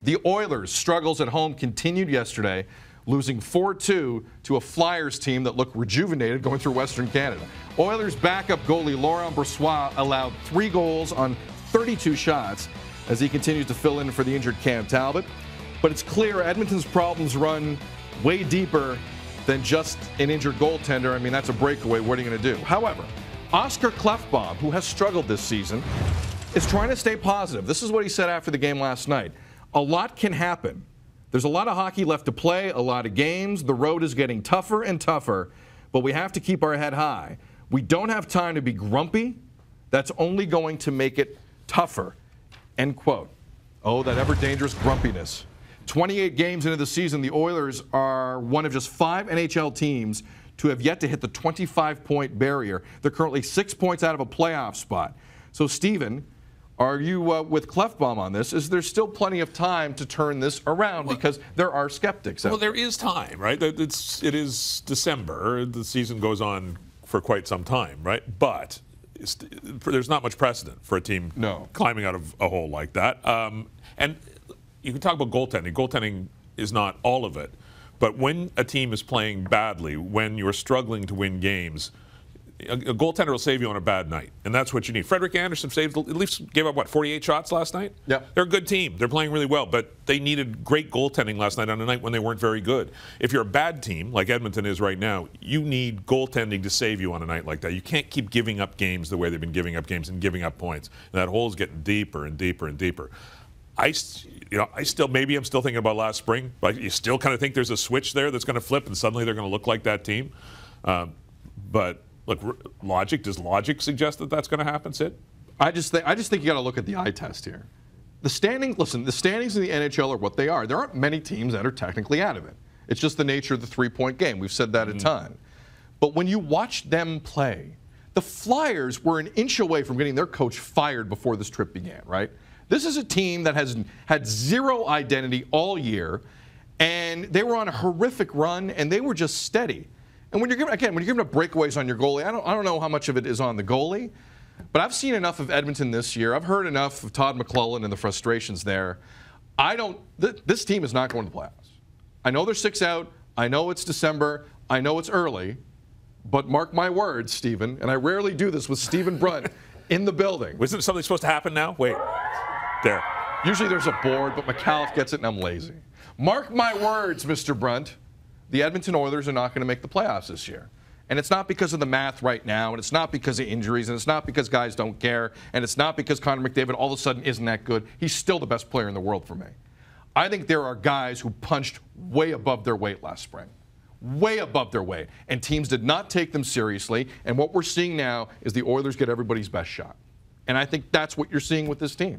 The Oilers' struggles at home continued yesterday, losing 4-2 to a Flyers team that looked rejuvenated going through Western Canada. Oilers' backup goalie Laurent Brossoit allowed 3 goals on 32 shots as he continues to fill in for the injured Cam Talbot. But it's clear Edmonton's problems run way deeper than just an injured goaltender. I mean, that's a breakaway. What are you going to do? However, Oscar Klefbom, who has struggled this season, is trying to stay positive. This is what he said after the game last night. A lot can happen. There's a lot of hockey left to play, a lot of games. The road is getting tougher and tougher, but we have to keep our head high. We don't have time to be grumpy. That's only going to make it tougher. End quote. Oh, that ever dangerous grumpiness. 28 games into the season, the Oilers are one of just 5 NHL teams to have yet to hit the 25-point barrier. They're currently 6 points out of a playoff spot. So, Stephen, are you with Klefbom on this? Is there still plenty of time to turn this around? Because there are skeptics out there. There is time, right? It is December. The season goes on for quite some time, right? But there's not much precedent for a team climbing out of a hole like that. And you can talk about goaltending. Goaltending is not all of it. But when a team is playing badly, when you're struggling to win games, a goaltender will save you on a bad night, and that's what you need. Frederik Andersen at least gave up, 48 shots last night? Yeah. They're a good team. They're playing really well, but they needed great goaltending last night on a night when they weren't very good. If you're a bad team, like Edmonton is right now, you need goaltending to save you on a night like that. You can't keep giving up games the way they've been giving up games and giving up points. And that hole is getting deeper and deeper and deeper. I'm still thinking about last spring, but you still kind of think there's a switch there that's going to flip and suddenly they're going to look like that team. But look, does logic suggest that that's going to happen, Sid? I just think you got to look at the eye test here. The standings in the NHL are what they are. There aren't many teams that are technically out of it. It's just the nature of the 3-point game. We've said that a ton. But when you watch them play, the Flyers were an inch away from getting their coach fired before this trip began, right? This is a team that has had zero identity all year, and they were on a horrific run, and they were just steady. And when you're giving up breakaways on your goalie, I don't know how much of it is on the goalie, but I've seen enough of Edmonton this year. I've heard enough of Todd McLellan and the frustrations there. This team is not going to the playoffs. I know they're 6 out. I know it's December. I know it's early, but mark my words, Stephen, and I rarely do this with Stephen Brunt in the building. Wasn't something supposed to happen now? Wait, there. Usually there's a board, but McAuliffe gets it and I'm lazy. Mark my words, Mr. Brunt. The Edmonton Oilers are not going to make the playoffs this year. And it's not because of the math right now, and it's not because of injuries, and it's not because guys don't care, and it's not because Connor McDavid all of a sudden isn't that good. He's still the best player in the world for me. I think there are guys who punched way above their weight last spring. Way above their weight. And teams did not take them seriously, and what we're seeing now is the Oilers get everybody's best shot. And I think that's what you're seeing with this team.